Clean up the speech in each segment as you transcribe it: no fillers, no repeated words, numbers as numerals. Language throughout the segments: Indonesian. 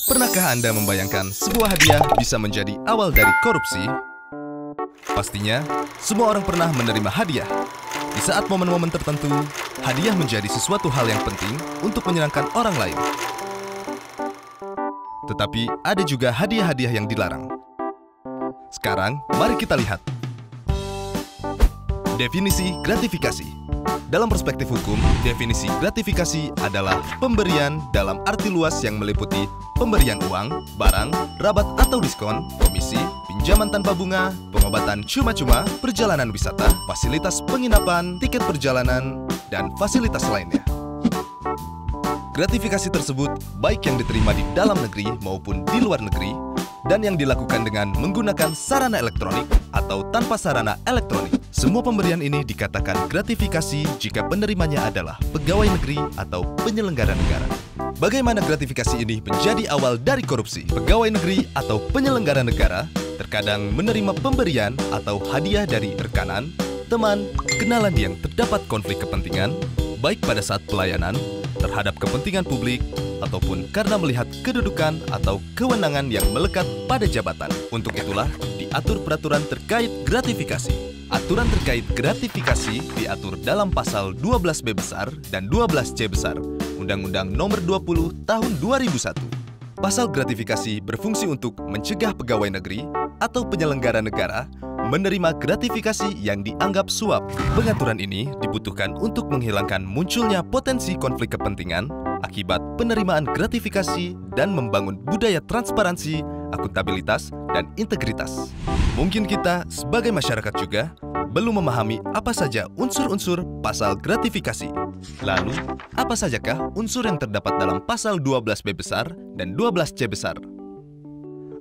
Pernahkah Anda membayangkan sebuah hadiah bisa menjadi awal dari korupsi? Pastinya, semua orang pernah menerima hadiah. Di saat momen-momen tertentu, hadiah menjadi sesuatu hal yang penting untuk menyenangkan orang lain. Tetapi ada juga hadiah-hadiah yang dilarang. Sekarang, mari kita lihat. Definisi gratifikasi. Dalam perspektif hukum, definisi gratifikasi adalah pemberian dalam arti luas yang meliputi pemberian uang, barang, rabat atau diskon, komisi, pinjaman tanpa bunga, pengobatan cuma-cuma, perjalanan wisata, fasilitas penginapan, tiket perjalanan, dan fasilitas lainnya. Gratifikasi tersebut baik yang diterima di dalam negeri maupun di luar negeri, dan yang dilakukan dengan menggunakan sarana elektronik atau tanpa sarana elektronik. Semua pemberian ini dikatakan gratifikasi jika penerimanya adalah pegawai negeri atau penyelenggara negara. Bagaimana gratifikasi ini menjadi awal dari korupsi? Pegawai negeri atau penyelenggara negara terkadang menerima pemberian atau hadiah dari rekanan, teman, kenalan yang terdapat konflik kepentingan, baik pada saat pelayanan, terhadap kepentingan publik, ataupun karena melihat kedudukan atau kewenangan yang melekat pada jabatan. Untuk itulah, diatur peraturan terkait gratifikasi. Aturan terkait gratifikasi diatur dalam pasal 12B besar dan 12C besar, Undang-Undang Nomor 20 Tahun 2001. Pasal gratifikasi berfungsi untuk mencegah pegawai negeri atau penyelenggara negara menerima gratifikasi yang dianggap suap. Pengaturan ini dibutuhkan untuk menghilangkan munculnya potensi konflik kepentingan akibat penerimaan gratifikasi dan membangun budaya transparansi, akuntabilitas, dan integritas. Mungkin kita sebagai masyarakat juga belum memahami apa saja unsur-unsur pasal gratifikasi. Lalu, apa sajakah unsur yang terdapat dalam pasal 12B besar dan 12C besar?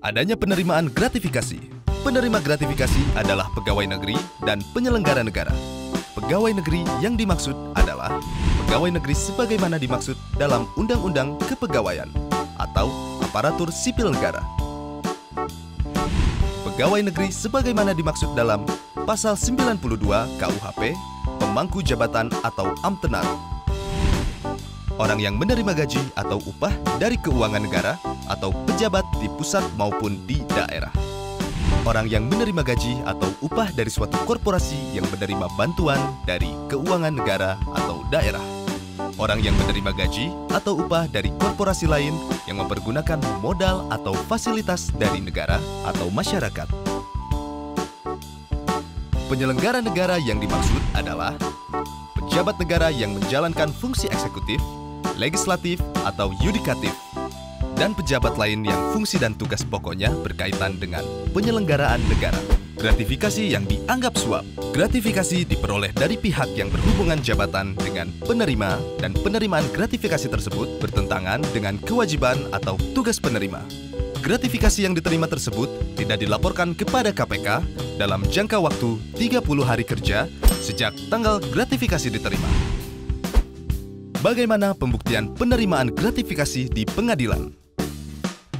Adanya penerimaan gratifikasi. Penerima gratifikasi adalah pegawai negeri dan penyelenggara negara. Pegawai negeri yang dimaksud adalah pegawai negeri sebagaimana dimaksud dalam Undang-Undang Kepegawaian atau aparatur sipil negara. Pegawai negeri sebagaimana dimaksud dalam Pasal 92 KUHP, pemangku jabatan atau amtenar. Orang yang menerima gaji atau upah dari keuangan negara atau pejabat di pusat maupun di daerah. Orang yang menerima gaji atau upah dari suatu korporasi yang menerima bantuan dari keuangan negara atau daerah. Orang yang menerima gaji atau upah dari korporasi lain yang mempergunakan modal atau fasilitas dari negara atau masyarakat. Penyelenggara negara yang dimaksud adalah pejabat negara yang menjalankan fungsi eksekutif, legislatif, atau yudikatif, dan pejabat lain yang fungsi dan tugas pokoknya berkaitan dengan penyelenggaraan negara. Gratifikasi yang dianggap suap. Gratifikasi diperoleh dari pihak yang berhubungan jabatan dengan penerima, dan penerimaan gratifikasi tersebut bertentangan dengan kewajiban atau tugas penerima. Gratifikasi yang diterima tersebut tidak dilaporkan kepada KPK dalam jangka waktu 30 hari kerja sejak tanggal gratifikasi diterima. Bagaimana pembuktian penerimaan gratifikasi di pengadilan?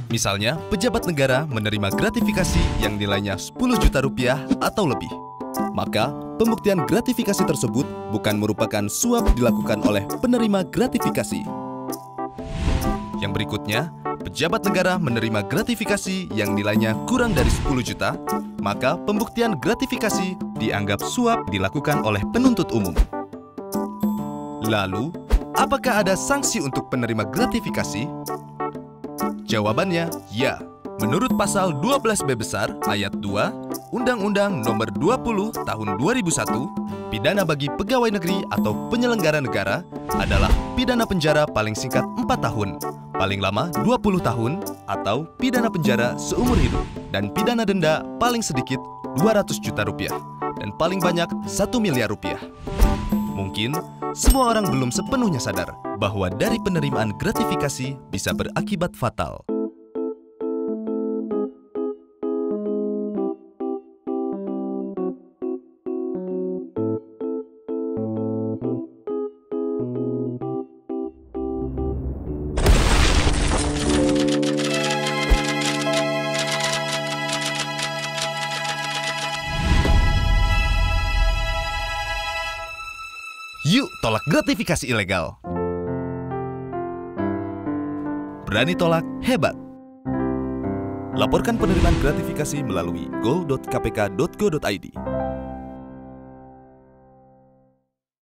Misalnya, pejabat negara menerima gratifikasi yang nilainya 10 juta rupiah atau lebih. Maka, pembuktian gratifikasi tersebut bukan merupakan suap dilakukan oleh penerima gratifikasi. Yang berikutnya, pejabat negara menerima gratifikasi yang nilainya kurang dari 10 juta, maka pembuktian gratifikasi dianggap suap dilakukan oleh penuntut umum. Lalu, apakah ada sanksi untuk penerima gratifikasi? Jawabannya, ya. Menurut pasal 12B besar ayat 2 Undang-Undang Nomor 20 Tahun 2001, pidana bagi pegawai negeri atau penyelenggara negara adalah pidana penjara paling singkat 4 tahun, paling lama 20 tahun, atau pidana penjara seumur hidup, dan pidana denda paling sedikit 200 juta rupiah, dan paling banyak 1 miliar rupiah. Mungkin semua orang belum sepenuhnya sadar bahwa dari penerimaan gratifikasi bisa berakibat fatal. Yuk tolak gratifikasi ilegal. Berani tolak, hebat! Laporkan penerimaan gratifikasi melalui go.kpk.go.id.